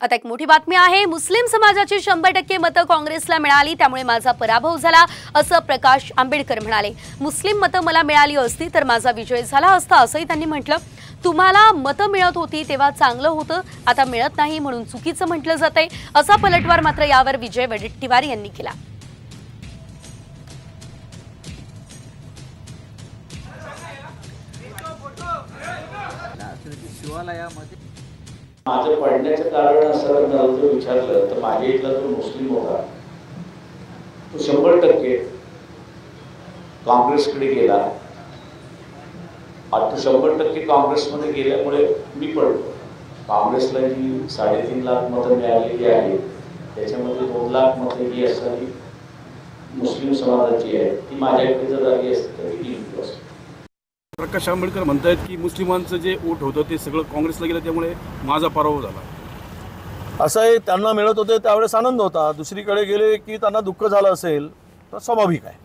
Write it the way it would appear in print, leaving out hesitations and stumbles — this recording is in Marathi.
आता एक मोठी बातमी आहे। मुस्लिम समाजाची 100% मतं काँग्रेसला मिळाली, त्यामुळे माझा पराभव झाला असं प्रकाश आंबेडकर म्हणाले। मुस्लिम मतं मला मिळाली असती तर माझा विजय झाला असता असंही त्यांनी म्हटलं। तुम्हाला मतं मिळत होती तेव्हा चांगलं होतं, आता मिळत नाही म्हणून चुकीचं म्हटलं जातंय, असा पलटवार मात्र यावर विजय वडेट्टीवार यांनी केला। माझं पडण्याचं कारण असं नव्हतं विचारलं तर माझ्या इथला जो मुस्लिम होता तो 100% काँग्रेसकडे गेला। आता 100% काँग्रेसमध्ये गेल्यामुळे मी पडलो। काँग्रेसला जी 3.5 लाख मतं मिळालेली आहेत त्याच्यामध्ये 2 लाख मतं ही असणारी मुस्लिम समाजाची आहे, ती माझ्याकडे जर आली असती तर ती जिंकलो असतो। प्रकाश आंबेडकर म्हणतात की मुस्लिमांचं जे वोट होतं ते सगळं काँग्रेसला गेलं, त्यामुळे माझा पराभव झाला। असंही त्यांना मिळत होते त्यावेळेस आनंद होता, दुसरीकडे गेले की त्यांना दुःख झालं असेल तर स्वाभाविक आहे।